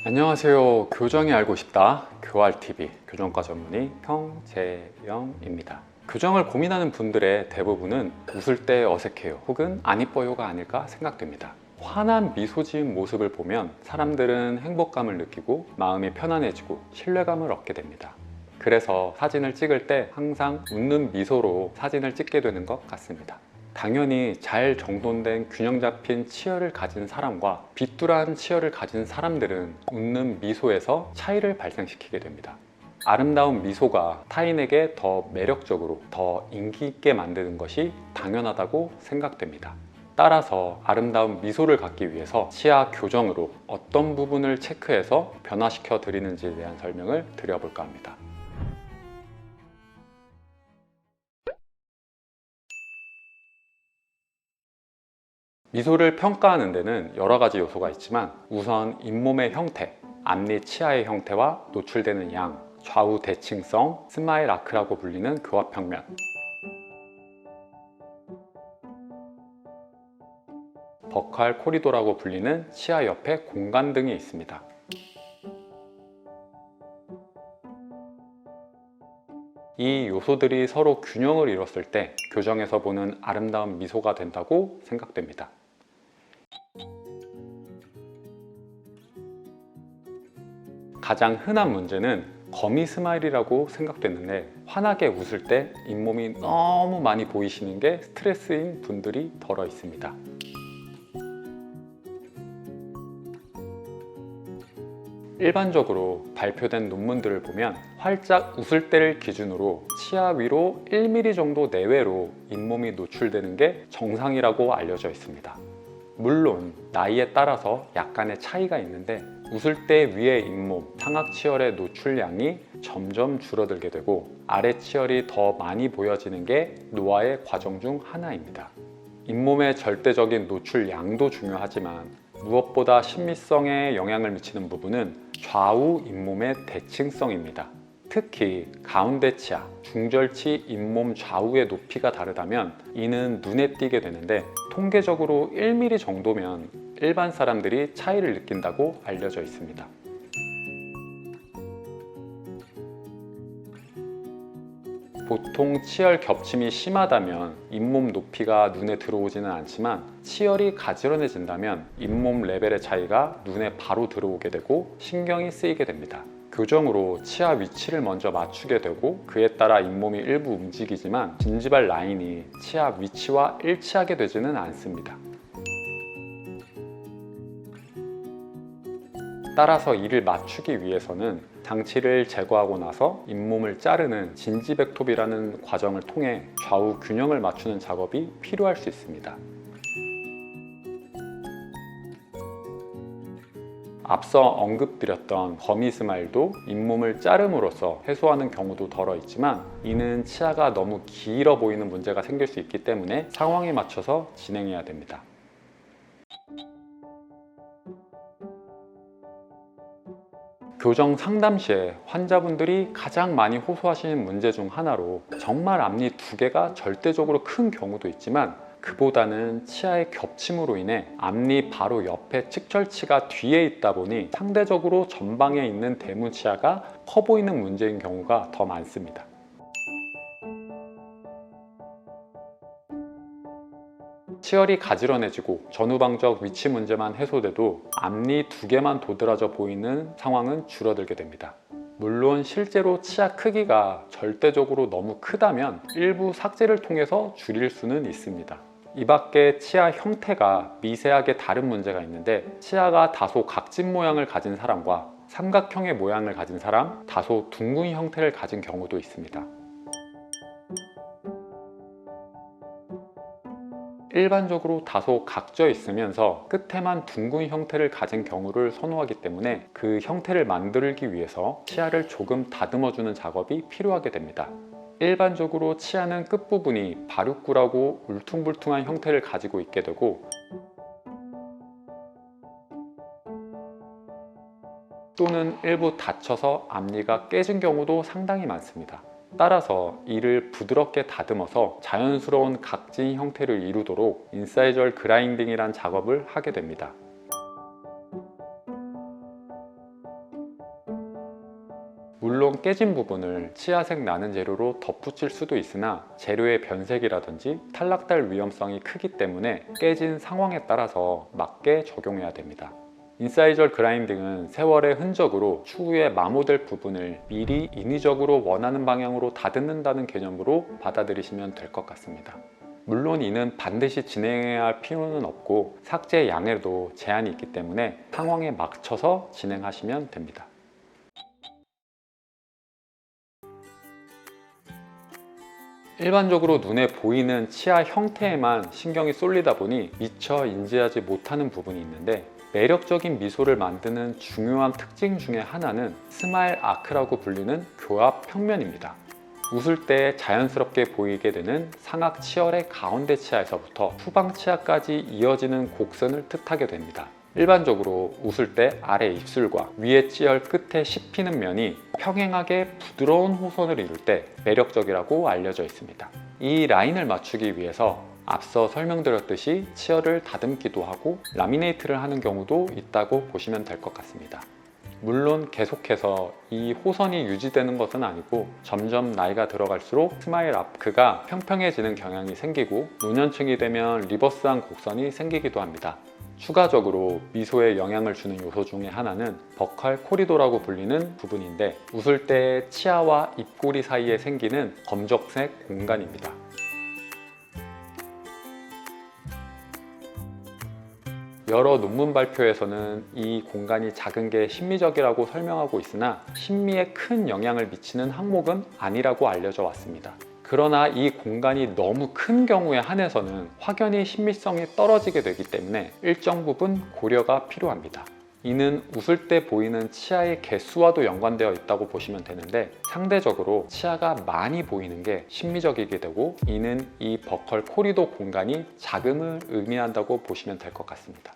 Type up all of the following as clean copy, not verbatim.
안녕하세요. 교정이 알고 싶다. 교알TV 교정과 전문의 형재영입니다. 교정을 고민하는 분들의 대부분은 웃을 때 어색해요 혹은 안 이뻐요가 아닐까 생각됩니다. 환한 미소 지은 모습을 보면 사람들은 행복감을 느끼고 마음이 편안해지고 신뢰감을 얻게 됩니다. 그래서 사진을 찍을 때 항상 웃는 미소로 사진을 찍게 되는 것 같습니다. 당연히 잘 정돈된 균형 잡힌 치열을 가진 사람과 비뚤한 치열을 가진 사람들은 웃는 미소에서 차이를 발생시키게 됩니다. 아름다운 미소가 타인에게 더 매력적으로, 더 인기 있게 만드는 것이 당연하다고 생각됩니다. 따라서 아름다운 미소를 갖기 위해서 치아 교정으로 어떤 부분을 체크해서 변화시켜 드리는지에 대한 설명을 드려볼까 합니다. 미소를 평가하는 데는 여러 가지 요소가 있지만 우선 잇몸의 형태, 앞니 치아의 형태와 노출되는 양, 좌우 대칭성, 스마일 아크라고 불리는 교합평면, 버칼 코리도라고 불리는 치아 옆의 공간 등이 있습니다. 이 요소들이 서로 균형을 이뤘을 때 교정에서 보는 아름다운 미소가 된다고 생각됩니다. 가장 흔한 문제는 거미 스마일이라고 생각되는데 환하게 웃을 때 잇몸이 너무 많이 보이시는 게 스트레스인 분들이 덜어 있습니다. 일반적으로 발표된 논문들을 보면 활짝 웃을 때를 기준으로 치아 위로 1mm 정도 내외로 잇몸이 노출되는 게 정상이라고 알려져 있습니다. 물론 나이에 따라서 약간의 차이가 있는데 웃을 때 위의 잇몸, 상악 치열의 노출량이 점점 줄어들게 되고 아래 치열이 더 많이 보여지는 게 노화의 과정 중 하나입니다. 잇몸의 절대적인 노출량도 중요하지만 무엇보다 심미성에 영향을 미치는 부분은 좌우 잇몸의 대칭성입니다. 특히 가운데 치아, 중절치 잇몸 좌우의 높이가 다르다면 이는 눈에 띄게 되는데 통계적으로 1mm 정도면 일반 사람들이 차이를 느낀다고 알려져 있습니다. 보통 치열 겹침이 심하다면 잇몸 높이가 눈에 들어오지는 않지만 치열이 가지런해진다면 잇몸 레벨의 차이가 눈에 바로 들어오게 되고 신경이 쓰이게 됩니다. 교정으로 치아 위치를 먼저 맞추게 되고 그에 따라 잇몸이 일부 움직이지만 진지발 라인이 치아 위치와 일치하게 되지는 않습니다. 따라서 이를 맞추기 위해서는 장치를 제거하고 나서 잇몸을 자르는 진지백톱이라는 과정을 통해 좌우 균형을 맞추는 작업이 필요할 수 있습니다. 앞서 언급드렸던 거미 스마일도 잇몸을 자름으로써 해소하는 경우도 덜어 있지만 이는 치아가 너무 길어 보이는 문제가 생길 수 있기 때문에 상황에 맞춰서 진행해야 됩니다. 교정 상담 시에 환자분들이 가장 많이 호소하시는 문제 중 하나로 정말 앞니 두 개가 절대적으로 큰 경우도 있지만 그보다는 치아의 겹침으로 인해 앞니 바로 옆에 측절치가 뒤에 있다 보니 상대적으로 전방에 있는 대문 치아가 커 보이는 문제인 경우가 더 많습니다. 치열이 가지런해지고 전후방적 위치 문제만 해소돼도 앞니 두 개만 도드라져 보이는 상황은 줄어들게 됩니다. 물론 실제로 치아 크기가 절대적으로 너무 크다면 일부 삭제를 통해서 줄일 수는 있습니다. 이 밖에 치아 형태가 미세하게 다른 문제가 있는데 치아가 다소 각진 모양을 가진 사람과 삼각형의 모양을 가진 사람, 다소 둥근 형태를 가진 경우도 있습니다. 일반적으로 다소 각져 있으면서 끝에만 둥근 형태를 가진 경우를 선호하기 때문에 그 형태를 만들기 위해서 치아를 조금 다듬어주는 작업이 필요하게 됩니다. 일반적으로 치아는 끝부분이 발육구라고 울퉁불퉁한 형태를 가지고 있게 되고 또는 일부 다쳐서 앞니가 깨진 경우도 상당히 많습니다. 따라서 이를 부드럽게 다듬어서 자연스러운 각진 형태를 이루도록 인사이절 그라인딩이란 작업을 하게 됩니다. 물론 깨진 부분을 치아색 나는 재료로 덧붙일 수도 있으나 재료의 변색이라든지 탈락될 위험성이 크기 때문에 깨진 상황에 따라서 맞게 적용해야 됩니다. 인사이저 그라인딩은 세월의 흔적으로 추후에 마모될 부분을 미리 인위적으로 원하는 방향으로 다듬는다는 개념으로 받아들이시면 될 것 같습니다. 물론 이는 반드시 진행해야 할 필요는 없고 삭제 양에도 제한이 있기 때문에 상황에 맞춰서 진행하시면 됩니다. 일반적으로 눈에 보이는 치아 형태에만 신경이 쏠리다 보니 미처 인지하지 못하는 부분이 있는데, 매력적인 미소를 만드는 중요한 특징 중에 하나는 스마일 아크라고 불리는 교합 평면입니다. 웃을 때 자연스럽게 보이게 되는 상악 치열의 가운데 치아에서부터 후방 치아까지 이어지는 곡선을 뜻하게 됩니다. 일반적으로 웃을 때 아래 입술과 위에 치열 끝에 씹히는 면이 평행하게 부드러운 호선을 이룰 때 매력적이라고 알려져 있습니다. 이 라인을 맞추기 위해서 앞서 설명드렸듯이 치열을 다듬기도 하고 라미네이트를 하는 경우도 있다고 보시면 될 것 같습니다. 물론 계속해서 이 호선이 유지되는 것은 아니고 점점 나이가 들어갈수록 스마일 아크가 평평해지는 경향이 생기고 노년층이 되면 리버스한 곡선이 생기기도 합니다. 추가적으로 미소에 영향을 주는 요소 중에 하나는 버칼 코리도라고 불리는 부분인데, 웃을 때 치아와 입꼬리 사이에 생기는 검정색 공간입니다. 여러 논문 발표에서는 이 공간이 작은 게 심미적이라고 설명하고 있으나 심미에 큰 영향을 미치는 항목은 아니라고 알려져 왔습니다. 그러나 이 공간이 너무 큰 경우에 한해서는 확연히 심미성이 떨어지게 되기 때문에 일정 부분 고려가 필요합니다. 이는 웃을 때 보이는 치아의 개수와도 연관되어 있다고 보시면 되는데, 상대적으로 치아가 많이 보이는 게 심미적이게 되고, 이는 이 버컬 코리도 공간이 작음을 의미한다고 보시면 될 것 같습니다.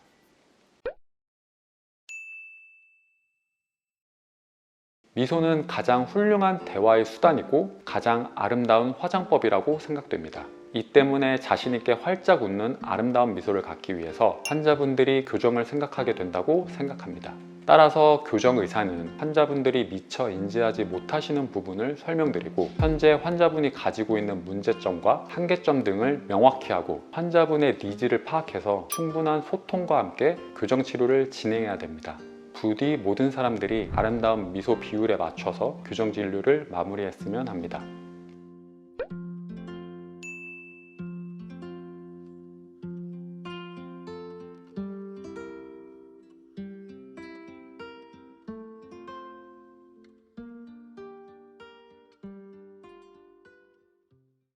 미소는 가장 훌륭한 대화의 수단이고 가장 아름다운 화장법이라고 생각됩니다. 이 때문에 자신 있게 활짝 웃는 아름다운 미소를 갖기 위해서 환자분들이 교정을 생각하게 된다고 생각합니다. 따라서 교정 의사는 환자분들이 미처 인지하지 못하시는 부분을 설명드리고, 현재 환자분이 가지고 있는 문제점과 한계점 등을 명확히 하고 환자분의 니즈를 파악해서 충분한 소통과 함께 교정 치료를 진행해야 됩니다. 부디 모든 사람들이 아름다운 미소 비율에 맞춰서 교정 진료를 마무리했으면 합니다.